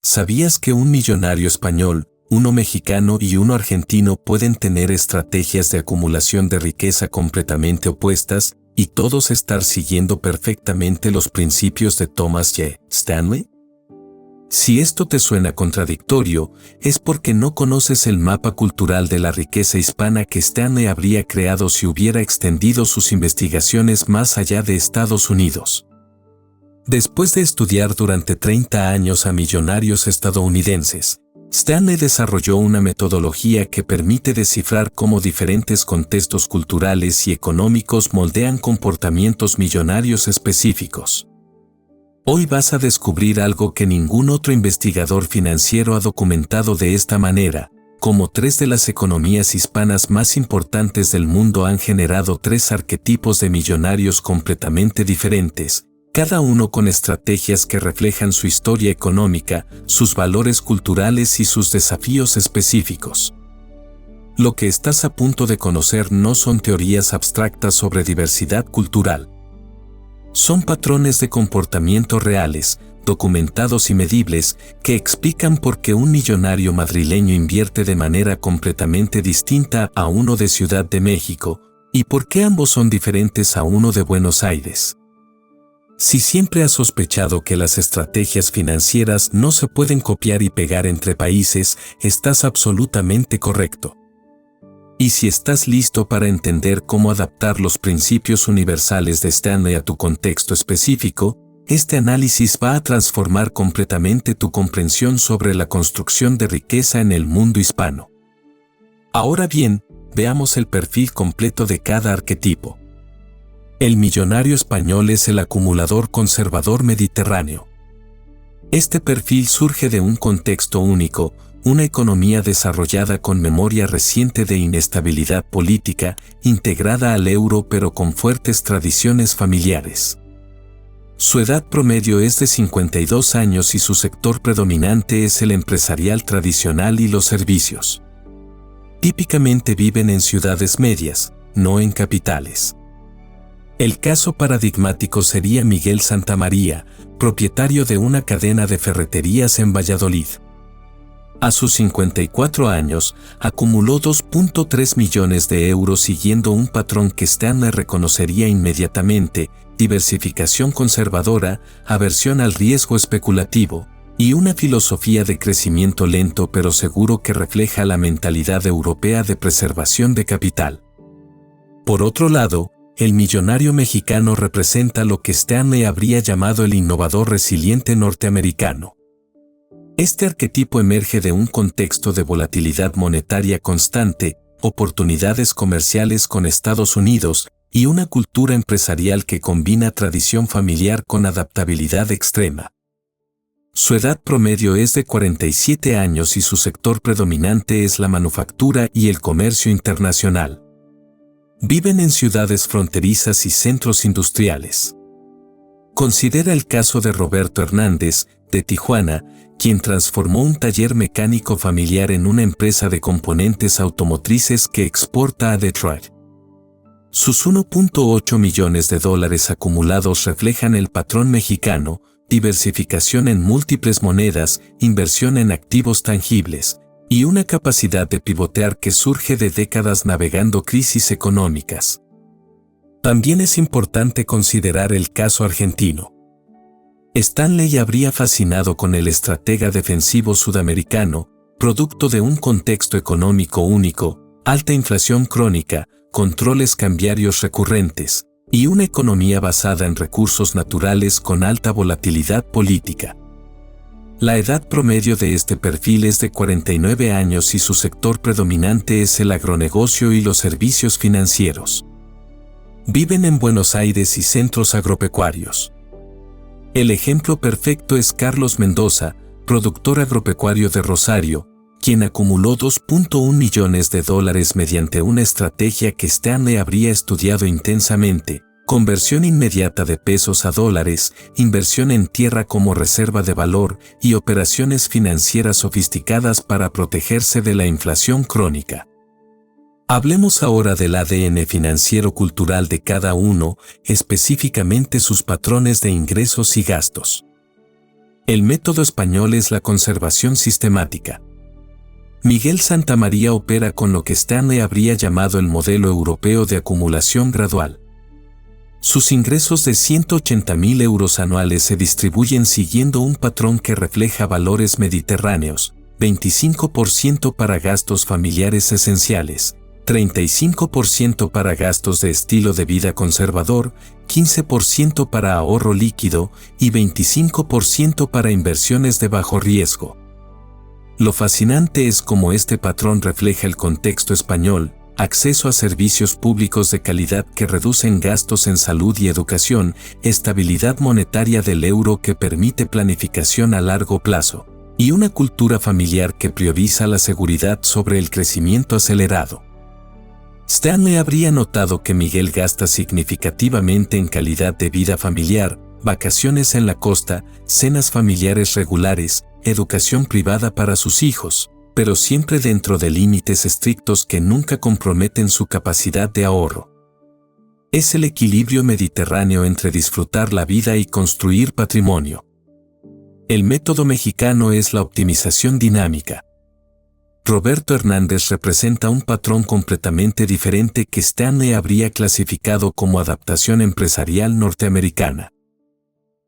¿Sabías que un millonario español, uno mexicano y uno argentino pueden tener estrategias de acumulación de riqueza completamente opuestas y todos estar siguiendo perfectamente los principios de Thomas J. Stanley? Si esto te suena contradictorio, es porque no conoces el mapa cultural de la riqueza hispana que Stanley habría creado si hubiera extendido sus investigaciones más allá de Estados Unidos. Después de estudiar durante 30 años a millonarios estadounidenses, Stanley desarrolló una metodología que permite descifrar cómo diferentes contextos culturales y económicos moldean comportamientos millonarios específicos. Hoy vas a descubrir algo que ningún otro investigador financiero ha documentado de esta manera: cómo 3 de las economías hispanas más importantes del mundo han generado 3 arquetipos de millonarios completamente diferentes, cada uno con estrategias que reflejan su historia económica, sus valores culturales y sus desafíos específicos. Lo que estás a punto de conocer no son teorías abstractas sobre diversidad cultural. Son patrones de comportamiento reales, documentados y medibles, que explican por qué un millonario madrileño invierte de manera completamente distinta a uno de Ciudad de México, y por qué ambos son diferentes a uno de Buenos Aires. Si siempre has sospechado que las estrategias financieras no se pueden copiar y pegar entre países, estás absolutamente correcto. Y si estás listo para entender cómo adaptar los principios universales de Stanley a tu contexto específico, este análisis va a transformar completamente tu comprensión sobre la construcción de riqueza en el mundo hispano. Ahora bien, veamos el perfil completo de cada arquetipo. El millonario español es el acumulador conservador mediterráneo. Este perfil surge de un contexto único, una economía desarrollada con memoria reciente de inestabilidad política, integrada al euro pero con fuertes tradiciones familiares. Su edad promedio es de 52 años y su sector predominante es el empresarial tradicional y los servicios. Típicamente viven en ciudades medias, no en capitales. El caso paradigmático sería Miguel Santamaría, propietario de una cadena de ferreterías en Valladolid. A sus 54 años, acumuló 2.3 millones de euros siguiendo un patrón que Stanley reconocería inmediatamente: diversificación conservadora, aversión al riesgo especulativo, y una filosofía de crecimiento lento pero seguro que refleja la mentalidad europea de preservación de capital. Por otro lado, el millonario mexicano representa lo que Stanley habría llamado el innovador resiliente norteamericano. Este arquetipo emerge de un contexto de volatilidad monetaria constante, oportunidades comerciales con Estados Unidos y una cultura empresarial que combina tradición familiar con adaptabilidad extrema. Su edad promedio es de 47 años y su sector predominante es la manufactura y el comercio internacional. Viven en ciudades fronterizas y centros industriales. Considera el caso de Roberto Hernández, de Tijuana, quien transformó un taller mecánico familiar en una empresa de componentes automotrices que exporta a Detroit. Sus 1.8 millones de dólares acumulados reflejan el patrón mexicano: diversificación en múltiples monedas, inversión en activos tangibles, y una capacidad de pivotear que surge de décadas navegando crisis económicas. También es importante considerar el caso argentino. Stanley habría fascinado con el estratega defensivo sudamericano, producto de un contexto económico único, alta inflación crónica, controles cambiarios recurrentes, y una economía basada en recursos naturales con alta volatilidad política. La edad promedio de este perfil es de 49 años y su sector predominante es el agronegocio y los servicios financieros. Viven en Buenos Aires y centros agropecuarios. El ejemplo perfecto es Carlos Mendoza, productor agropecuario de Rosario, quien acumuló 2.1 millones de dólares mediante una estrategia que Stanley habría estudiado intensamente: conversión inmediata de pesos a dólares, inversión en tierra como reserva de valor y operaciones financieras sofisticadas para protegerse de la inflación crónica. Hablemos ahora del ADN financiero cultural de cada uno, específicamente sus patrones de ingresos y gastos. El método español es la conservación sistemática. Miguel Santamaría opera con lo que Stanley habría llamado el modelo europeo de acumulación gradual. Sus ingresos de 180.000 euros anuales se distribuyen siguiendo un patrón que refleja valores mediterráneos: 25% para gastos familiares esenciales, 35% para gastos de estilo de vida conservador, 15% para ahorro líquido y 25% para inversiones de bajo riesgo. Lo fascinante es cómo este patrón refleja el contexto español: acceso a servicios públicos de calidad que reducen gastos en salud y educación, estabilidad monetaria del euro que permite planificación a largo plazo, y una cultura familiar que prioriza la seguridad sobre el crecimiento acelerado. Stanley habría notado que Miguel gasta significativamente en calidad de vida familiar, vacaciones en la costa, cenas familiares regulares, educación privada para sus hijos, pero siempre dentro de límites estrictos que nunca comprometen su capacidad de ahorro. Es el equilibrio mediterráneo entre disfrutar la vida y construir patrimonio. El método mexicano es la optimización dinámica. Roberto Hernández representa un patrón completamente diferente que Stanley habría clasificado como adaptación empresarial norteamericana.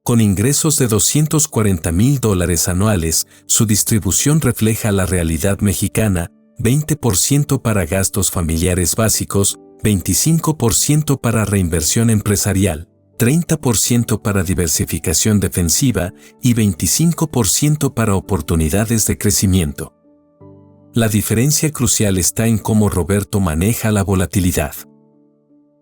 Con ingresos de $240.000 anuales, su distribución refleja la realidad mexicana: 20% para gastos familiares básicos, 25% para reinversión empresarial, 30% para diversificación defensiva y 25% para oportunidades de crecimiento. La diferencia crucial está en cómo Roberto maneja la volatilidad.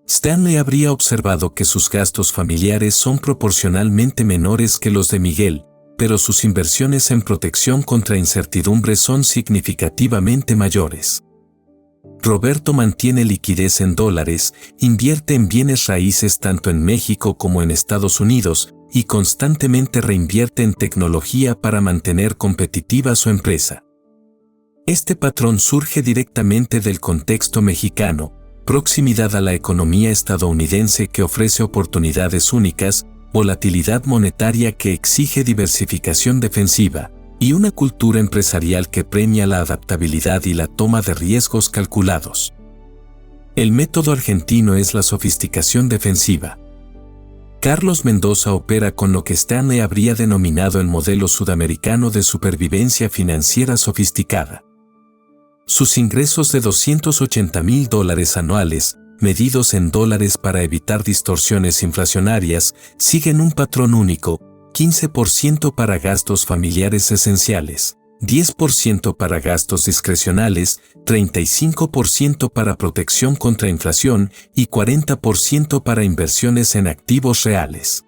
Stanley habría observado que sus gastos familiares son proporcionalmente menores que los de Miguel, pero sus inversiones en protección contra incertidumbre son significativamente mayores. Roberto mantiene liquidez en dólares, invierte en bienes raíces tanto en México como en Estados Unidos y constantemente reinvierte en tecnología para mantener competitiva su empresa. Este patrón surge directamente del contexto mexicano: proximidad a la economía estadounidense que ofrece oportunidades únicas, volatilidad monetaria que exige diversificación defensiva, y una cultura empresarial que premia la adaptabilidad y la toma de riesgos calculados. El método argentino es la sofisticación defensiva. Carlos Mendoza opera con lo que Stanley habría denominado el modelo sudamericano de supervivencia financiera sofisticada. Sus ingresos de $280.000 anuales, medidos en dólares para evitar distorsiones inflacionarias, siguen un patrón único: 15% para gastos familiares esenciales, 10% para gastos discrecionales, 35% para protección contra inflación y 40% para inversiones en activos reales.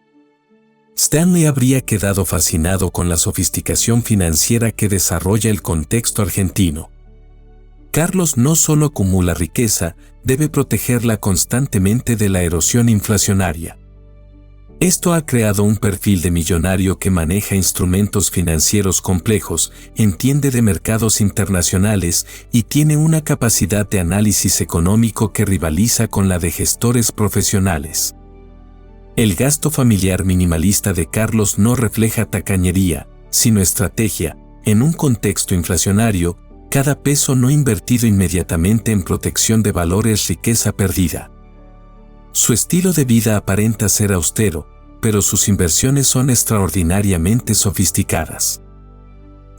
Stanley habría quedado fascinado con la sofisticación financiera que desarrolla el contexto argentino. Carlos no solo acumula riqueza, debe protegerla constantemente de la erosión inflacionaria. Esto ha creado un perfil de millonario que maneja instrumentos financieros complejos, entiende de mercados internacionales y tiene una capacidad de análisis económico que rivaliza con la de gestores profesionales. El gasto familiar minimalista de Carlos no refleja tacañería, sino estrategia. En un contexto inflacionario, cada peso no invertido inmediatamente en protección de valor es riqueza perdida. Su estilo de vida aparenta ser austero, pero sus inversiones son extraordinariamente sofisticadas.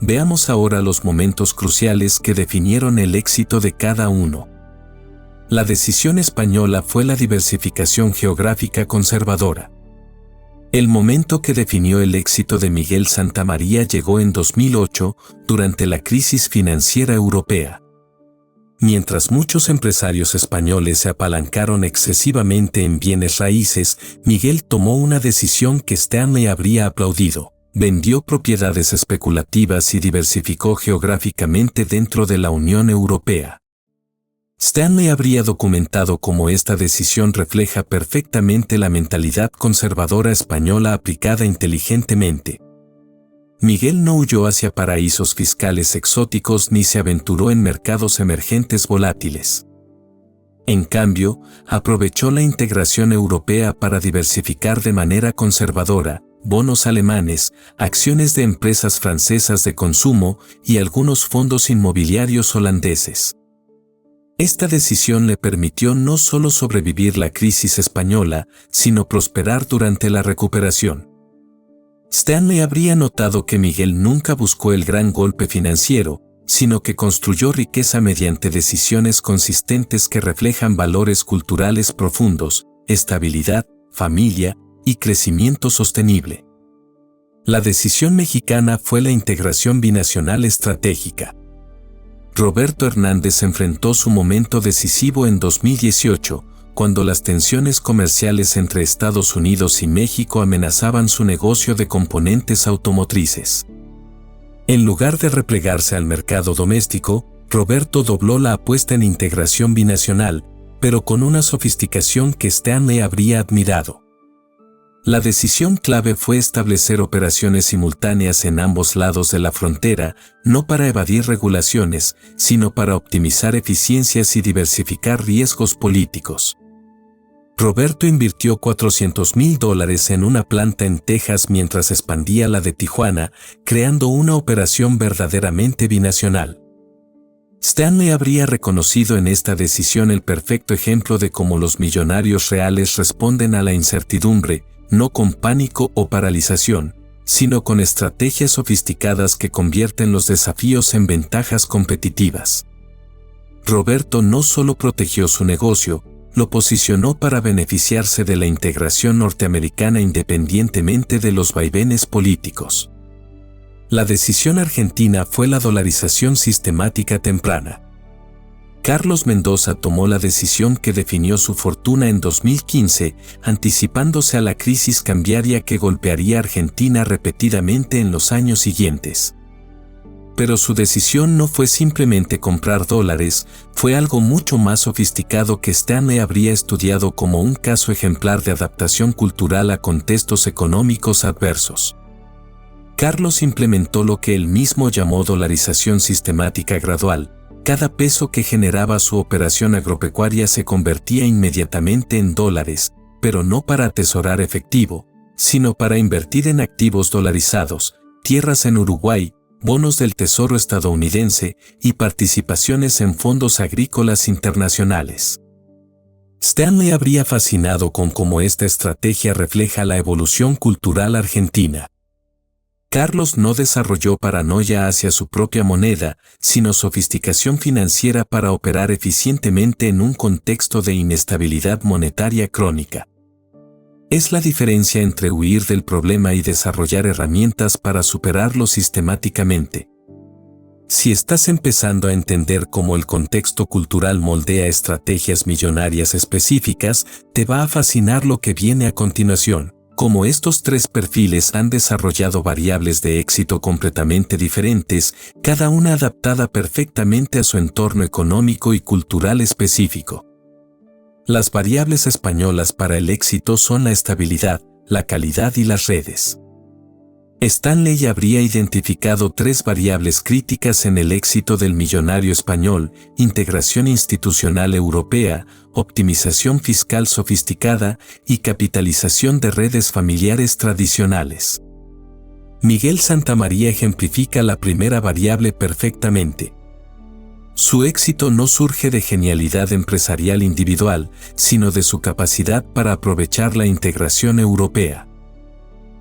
Veamos ahora los momentos cruciales que definieron el éxito de cada uno. La decisión española fue la diversificación geográfica conservadora. El momento que definió el éxito de Miguel Santamaría llegó en 2008, durante la crisis financiera europea. Mientras muchos empresarios españoles se apalancaron excesivamente en bienes raíces, Miguel tomó una decisión que Stanley habría aplaudido: vendió propiedades especulativas y diversificó geográficamente dentro de la Unión Europea. Stanley habría documentado cómo esta decisión refleja perfectamente la mentalidad conservadora española aplicada inteligentemente. Miguel no huyó hacia paraísos fiscales exóticos ni se aventuró en mercados emergentes volátiles. En cambio, aprovechó la integración europea para diversificar de manera conservadora, bonos alemanes, acciones de empresas francesas de consumo y algunos fondos inmobiliarios holandeses. Esta decisión le permitió no solo sobrevivir la crisis española, sino prosperar durante la recuperación. Stanley habría notado que Miguel nunca buscó el gran golpe financiero, sino que construyó riqueza mediante decisiones consistentes que reflejan valores culturales profundos, estabilidad, familia y crecimiento sostenible. La decisión mexicana fue la integración binacional estratégica. Roberto Hernández enfrentó su momento decisivo en 2018, cuando las tensiones comerciales entre Estados Unidos y México amenazaban su negocio de componentes automotrices. En lugar de replegarse al mercado doméstico, Roberto dobló la apuesta en integración binacional, pero con una sofisticación que Stanley habría admirado. La decisión clave fue establecer operaciones simultáneas en ambos lados de la frontera, no para evadir regulaciones, sino para optimizar eficiencias y diversificar riesgos políticos. Roberto invirtió $400,000 en una planta en Texas mientras expandía la de Tijuana, creando una operación verdaderamente binacional. Stanley habría reconocido en esta decisión el perfecto ejemplo de cómo los millonarios reales responden a la incertidumbre, no con pánico o paralización, sino con estrategias sofisticadas que convierten los desafíos en ventajas competitivas. Roberto no solo protegió su negocio, lo posicionó para beneficiarse de la integración norteamericana independientemente de los vaivenes políticos. La decisión argentina fue la dolarización sistemática temprana. Carlos Mendoza tomó la decisión que definió su fortuna en 2015, anticipándose a la crisis cambiaria que golpearía a Argentina repetidamente en los años siguientes. Pero su decisión no fue simplemente comprar dólares, fue algo mucho más sofisticado que Stanley habría estudiado como un caso ejemplar de adaptación cultural a contextos económicos adversos. Carlos implementó lo que él mismo llamó dolarización sistemática gradual. Cada peso que generaba su operación agropecuaria se convertía inmediatamente en dólares, pero no para atesorar efectivo, sino para invertir en activos dolarizados, tierras en Uruguay, bonos del Tesoro estadounidense y participaciones en fondos agrícolas internacionales. Stanley habría fascinado con cómo esta estrategia refleja la evolución cultural argentina. Carlos no desarrolló paranoia hacia su propia moneda, sino sofisticación financiera para operar eficientemente en un contexto de inestabilidad monetaria crónica. Es la diferencia entre huir del problema y desarrollar herramientas para superarlo sistemáticamente. Si estás empezando a entender cómo el contexto cultural moldea estrategias millonarias específicas, te va a fascinar lo que viene a continuación. Como estos tres perfiles han desarrollado variables de éxito completamente diferentes, cada una adaptada perfectamente a su entorno económico y cultural específico. Las variables españolas para el éxito son la estabilidad, la calidad y las redes. Stanley habría identificado tres variables críticas en el éxito del millonario español: integración institucional europea, optimización fiscal sofisticada y capitalización de redes familiares tradicionales. Miguel Santamaría ejemplifica la primera variable perfectamente. Su éxito no surge de genialidad empresarial individual, sino de su capacidad para aprovechar la integración europea.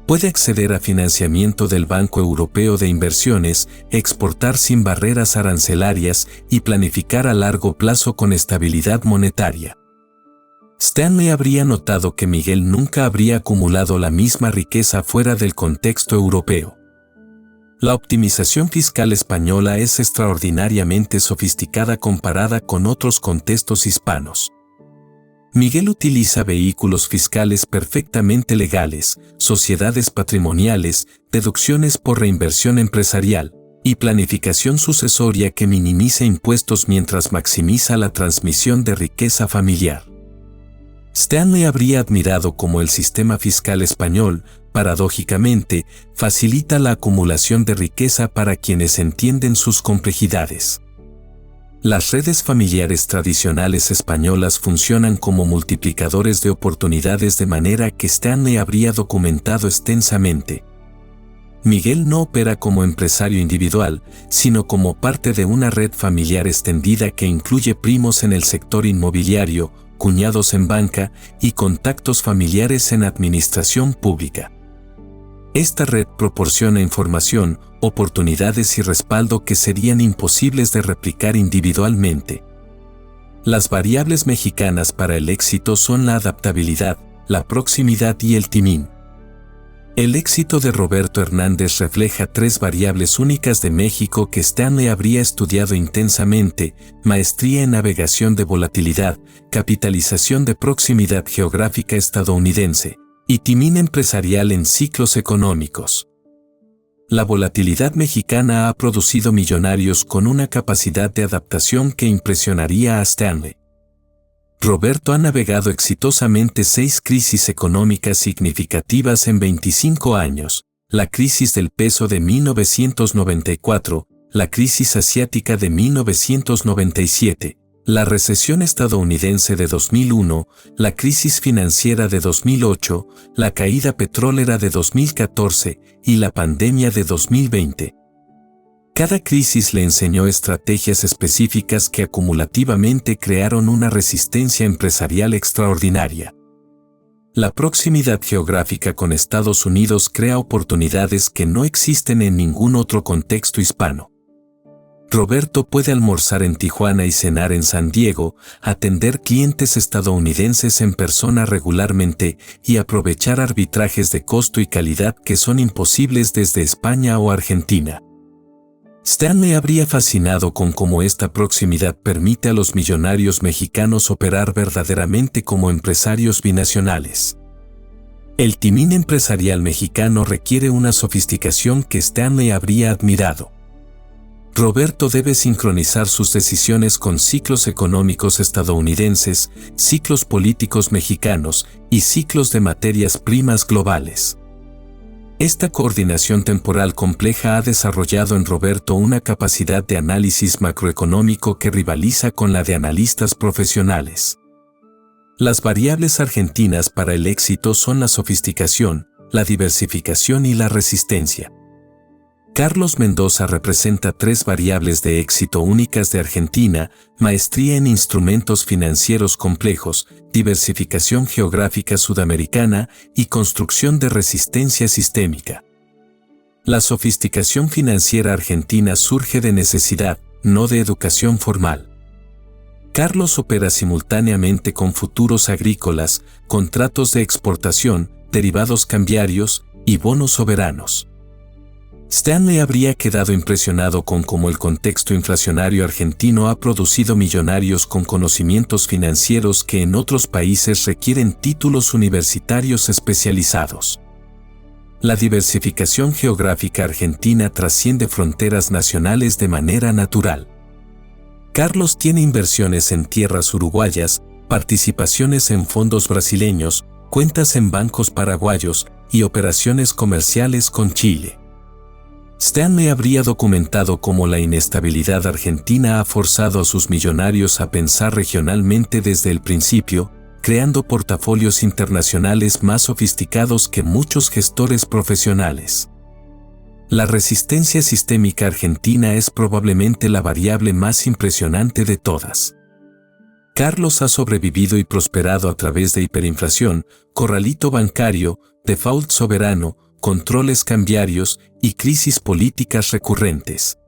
Puede acceder a financiamiento del Banco Europeo de Inversiones, exportar sin barreras arancelarias y planificar a largo plazo con estabilidad monetaria. Stanley habría notado que Miguel nunca habría acumulado la misma riqueza fuera del contexto europeo. La optimización fiscal española es extraordinariamente sofisticada comparada con otros contextos hispanos. Miguel utiliza vehículos fiscales perfectamente legales, sociedades patrimoniales, deducciones por reinversión empresarial y planificación sucesoria que minimiza impuestos mientras maximiza la transmisión de riqueza familiar. Stanley habría admirado cómo el sistema fiscal español, paradójicamente, facilita la acumulación de riqueza para quienes entienden sus complejidades. Las redes familiares tradicionales españolas funcionan como multiplicadores de oportunidades de manera que Stanley habría documentado extensamente. Miguel no opera como empresario individual, sino como parte de una red familiar extendida que incluye primos en el sector inmobiliario, cuñados en banca y contactos familiares en administración pública. Esta red proporciona información, oportunidades y respaldo que serían imposibles de replicar individualmente. Las variables mexicanas para el éxito son la adaptabilidad, la proximidad y el timing. El éxito de Roberto Hernández refleja tres variables únicas de México que Stanley habría estudiado intensamente: maestría en navegación de volatilidad, capitalización de proximidad geográfica estadounidense, y timing empresarial en ciclos económicos. La volatilidad mexicana ha producido millonarios con una capacidad de adaptación que impresionaría a Stanley. Roberto ha navegado exitosamente 6 crisis económicas significativas en 25 años: la crisis del peso de 1994, la crisis asiática de 1997, la recesión estadounidense de 2001, la crisis financiera de 2008, la caída petrolera de 2014 y la pandemia de 2020. Cada crisis le enseñó estrategias específicas que acumulativamente crearon una resistencia empresarial extraordinaria. La proximidad geográfica con Estados Unidos crea oportunidades que no existen en ningún otro contexto hispano. Roberto puede almorzar en Tijuana y cenar en San Diego, atender clientes estadounidenses en persona regularmente y aprovechar arbitrajes de costo y calidad que son imposibles desde España o Argentina. Stanley habría fascinado con cómo esta proximidad permite a los millonarios mexicanos operar verdaderamente como empresarios binacionales. El timing empresarial mexicano requiere una sofisticación que Stanley habría admirado. Roberto debe sincronizar sus decisiones con ciclos económicos estadounidenses, ciclos políticos mexicanos y ciclos de materias primas globales. Esta coordinación temporal compleja ha desarrollado en Roberto una capacidad de análisis macroeconómico que rivaliza con la de analistas profesionales. Las variables argentinas para el éxito son la sofisticación, la diversificación y la resistencia. Carlos Mendoza representa 3 variables de éxito únicas de Argentina: maestría en instrumentos financieros complejos, diversificación geográfica sudamericana y construcción de resistencia sistémica. La sofisticación financiera argentina surge de necesidad, no de educación formal. Carlos opera simultáneamente con futuros agrícolas, contratos de exportación, derivados cambiarios y bonos soberanos. Stanley habría quedado impresionado con cómo el contexto inflacionario argentino ha producido millonarios con conocimientos financieros que en otros países requieren títulos universitarios especializados. La diversificación geográfica argentina trasciende fronteras nacionales de manera natural. Carlos tiene inversiones en tierras uruguayas, participaciones en fondos brasileños, cuentas en bancos paraguayos y operaciones comerciales con Chile. Stanley habría documentado cómo la inestabilidad argentina ha forzado a sus millonarios a pensar regionalmente desde el principio, creando portafolios internacionales más sofisticados que muchos gestores profesionales. La resistencia sistémica argentina es probablemente la variable más impresionante de todas. Carlos ha sobrevivido y prosperado a través de hiperinflación, corralito bancario, default soberano, controles cambiarios y crisis políticas recurrentes.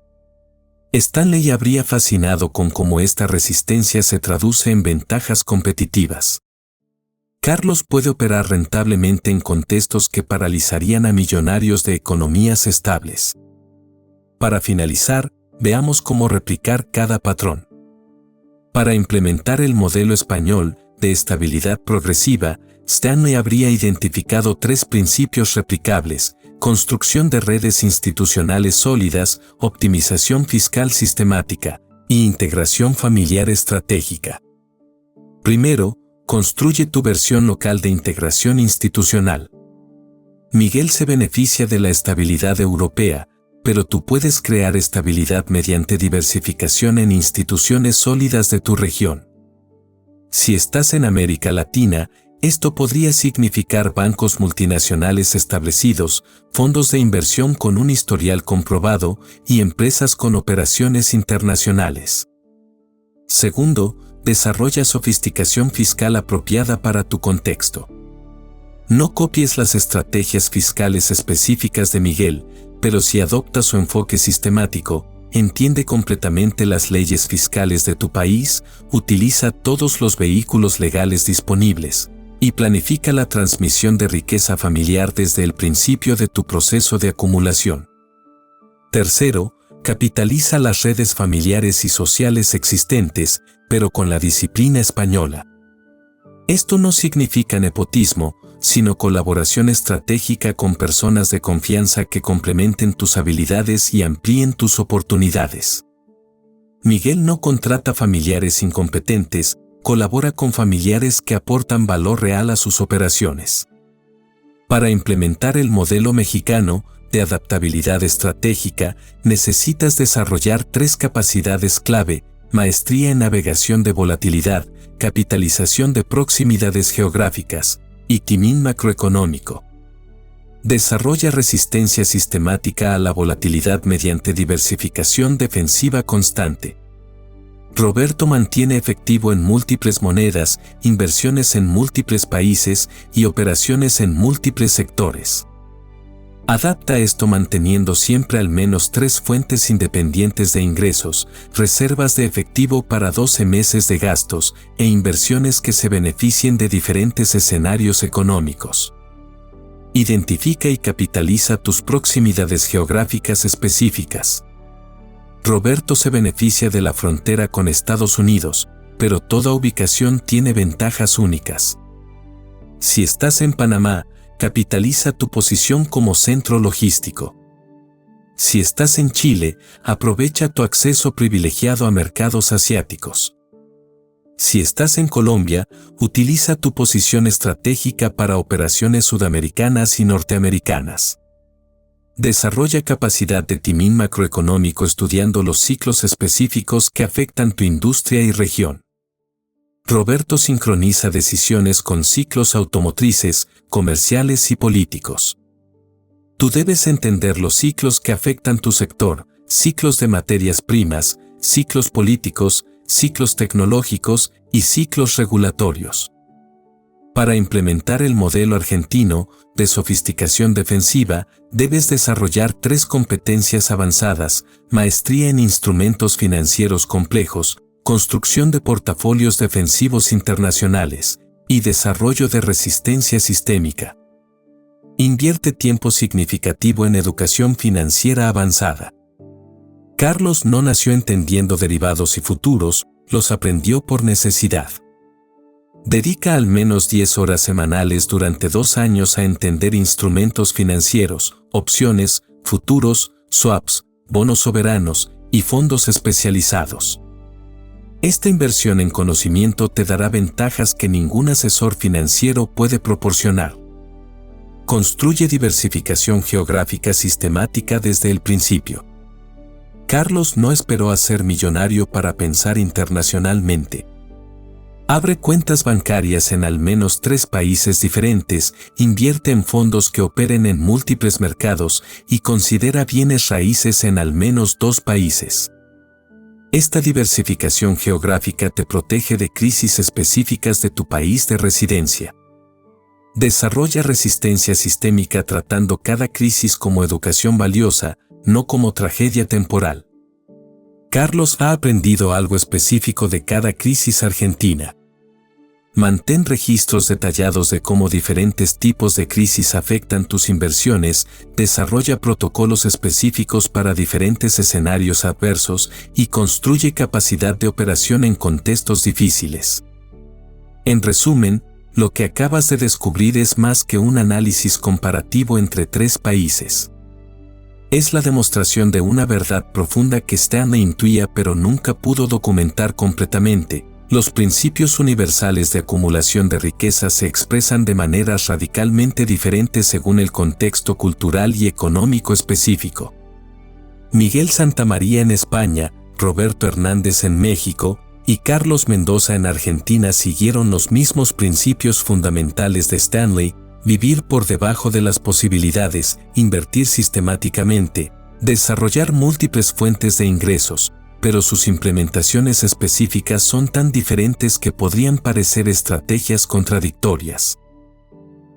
Stanley habría fascinado con cómo esta resistencia se traduce en ventajas competitivas. Carlos puede operar rentablemente en contextos que paralizarían a millonarios de economías estables. Para finalizar, veamos cómo replicar cada patrón. Para implementar el modelo español de estabilidad progresiva, Stanley habría identificado 3 principios replicables: construcción de redes institucionales sólidas, optimización fiscal sistemática y integración familiar estratégica. Primero, construye tu versión local de integración institucional. Miguel se beneficia de la estabilidad europea, pero tú puedes crear estabilidad mediante diversificación en instituciones sólidas de tu región. Si estás en América Latina, esto podría significar bancos multinacionales establecidos, fondos de inversión con un historial comprobado y empresas con operaciones internacionales. Segundo, desarrolla sofisticación fiscal apropiada para tu contexto. No copies las estrategias fiscales específicas de Miguel, pero si adoptas su enfoque sistemático, entiende completamente las leyes fiscales de tu país, utiliza todos los vehículos legales disponibles y planifica la transmisión de riqueza familiar desde el principio de tu proceso de acumulación. Tercero, capitaliza las redes familiares y sociales existentes, pero con la disciplina española. Esto no significa nepotismo, sino colaboración estratégica con personas de confianza que complementen tus habilidades y amplíen tus oportunidades. Miguel no contrata familiares incompetentes, colabora con familiares que aportan valor real a sus operaciones. Para implementar el modelo mexicano de adaptabilidad estratégica, necesitas desarrollar 3 capacidades clave: maestría en navegación de volatilidad, capitalización de proximidades geográficas y timing macroeconómico. Desarrolla resistencia sistemática a la volatilidad mediante diversificación defensiva constante. Roberto mantiene efectivo en múltiples monedas, inversiones en múltiples países y operaciones en múltiples sectores. Adapta esto manteniendo siempre al menos 3 fuentes independientes de ingresos, reservas de efectivo para 12 meses de gastos e inversiones que se beneficien de diferentes escenarios económicos. Identifica y capitaliza tus proximidades geográficas específicas. Roberto se beneficia de la frontera con Estados Unidos, pero toda ubicación tiene ventajas únicas. Si estás en Panamá, capitaliza tu posición como centro logístico. Si estás en Chile, aprovecha tu acceso privilegiado a mercados asiáticos. Si estás en Colombia, utiliza tu posición estratégica para operaciones sudamericanas y norteamericanas. Desarrolla capacidad de timing macroeconómico estudiando los ciclos específicos que afectan tu industria y región. Roberto sincroniza decisiones con ciclos automotrices, comerciales y políticos. Tú debes entender los ciclos que afectan tu sector, ciclos de materias primas, ciclos políticos, ciclos tecnológicos y ciclos regulatorios. Para implementar el modelo argentino de sofisticación defensiva, debes desarrollar 3 competencias avanzadas: maestría en instrumentos financieros complejos, construcción de portafolios defensivos internacionales y desarrollo de resistencia sistémica. Invierte tiempo significativo en educación financiera avanzada. Carlos no nació entendiendo derivados y futuros, los aprendió por necesidad. Dedica al menos 10 horas semanales durante 2 años a entender instrumentos financieros, opciones, futuros, swaps, bonos soberanos y fondos especializados. Esta inversión en conocimiento te dará ventajas que ningún asesor financiero puede proporcionar. Construye diversificación geográfica sistemática desde el principio. Carlos no esperó a ser millonario para pensar internacionalmente. Abre cuentas bancarias en al menos 3 países diferentes, invierte en fondos que operen en múltiples mercados y considera bienes raíces en al menos 2 países. Esta diversificación geográfica te protege de crisis específicas de tu país de residencia. Desarrolla resistencia sistémica tratando cada crisis como educación valiosa, no como tragedia temporal. Carlos ha aprendido algo específico de cada crisis argentina. Mantén registros detallados de cómo diferentes tipos de crisis afectan tus inversiones, desarrolla protocolos específicos para diferentes escenarios adversos y construye capacidad de operación en contextos difíciles. En resumen, lo que acabas de descubrir es más que un análisis comparativo entre 3 países. Es la demostración de una verdad profunda que Stanley intuía pero nunca pudo documentar completamente. Los principios universales de acumulación de riqueza se expresan de maneras radicalmente diferentes según el contexto cultural y económico específico. Miguel Santamaría en España, Roberto Hernández en México y Carlos Mendoza en Argentina siguieron los mismos principios fundamentales de Stanley: vivir por debajo de las posibilidades, invertir sistemáticamente, desarrollar múltiples fuentes de ingresos, pero sus implementaciones específicas son tan diferentes que podrían parecer estrategias contradictorias.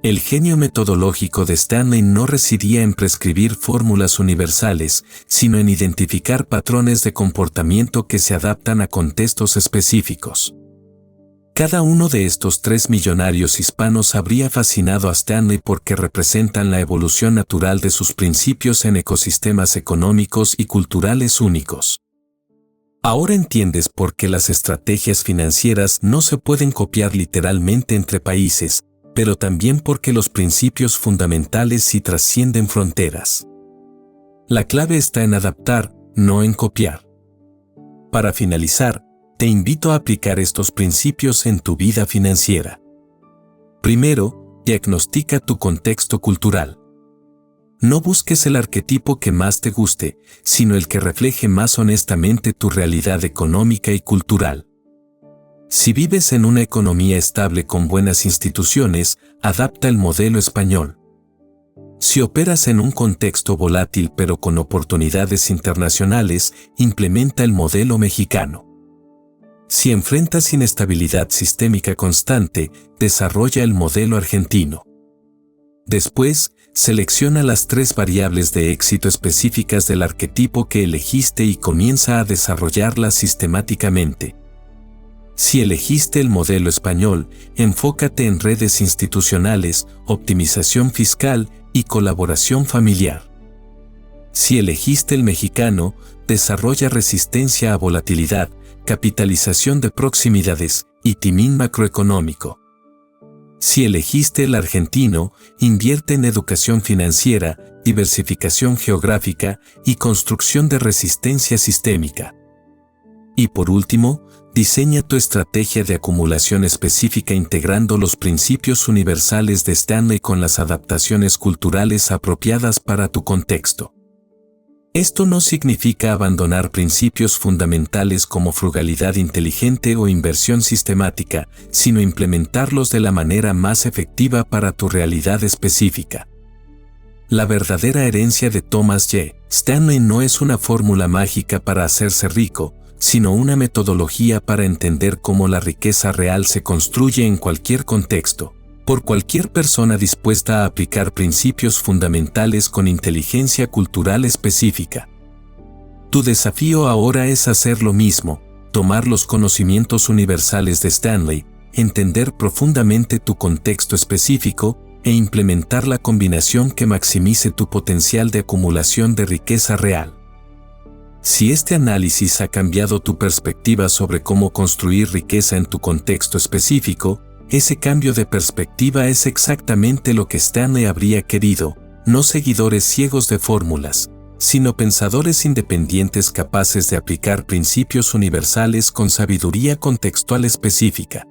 El genio metodológico de Stanley no residía en prescribir fórmulas universales, sino en identificar patrones de comportamiento que se adaptan a contextos específicos. Cada uno de estos 3 millonarios hispanos habría fascinado a Stanley porque representan la evolución natural de sus principios en ecosistemas económicos y culturales únicos. Ahora entiendes por qué las estrategias financieras no se pueden copiar literalmente entre países, pero también porque los principios fundamentales sí trascienden fronteras. La clave está en adaptar, no en copiar. Para finalizar, te invito a aplicar estos principios en tu vida financiera. Primero, diagnostica tu contexto cultural. No busques el arquetipo que más te guste, sino el que refleje más honestamente tu realidad económica y cultural. Si vives en una economía estable con buenas instituciones, adapta el modelo español. Si operas en un contexto volátil pero con oportunidades internacionales, implementa el modelo mexicano. Si enfrentas inestabilidad sistémica constante, desarrolla el modelo argentino. Después, selecciona las 3 variables de éxito específicas del arquetipo que elegiste y comienza a desarrollarlas sistemáticamente. Si elegiste el modelo español, enfócate en redes institucionales, optimización fiscal y colaboración familiar. Si elegiste el mexicano, desarrolla resistencia a volatilidad, capitalización de proximidades y timing macroeconómico. Si elegiste el argentino, invierte en educación financiera, diversificación geográfica y construcción de resistencia sistémica. Y por último, diseña tu estrategia de acumulación específica integrando los principios universales de Stanley con las adaptaciones culturales apropiadas para tu contexto. Esto no significa abandonar principios fundamentales como frugalidad inteligente o inversión sistemática, sino implementarlos de la manera más efectiva para tu realidad específica. La verdadera herencia de Thomas J. Stanley no es una fórmula mágica para hacerse rico, sino una metodología para entender cómo la riqueza real se construye en cualquier contexto, por cualquier persona dispuesta a aplicar principios fundamentales con inteligencia cultural específica. Tu desafío ahora es hacer lo mismo, tomar los conocimientos universales de Stanley, entender profundamente tu contexto específico e implementar la combinación que maximice tu potencial de acumulación de riqueza real. Si este análisis ha cambiado tu perspectiva sobre cómo construir riqueza en tu contexto específico, ese cambio de perspectiva es exactamente lo que Stanley habría querido, no seguidores ciegos de fórmulas, sino pensadores independientes capaces de aplicar principios universales con sabiduría contextual específica.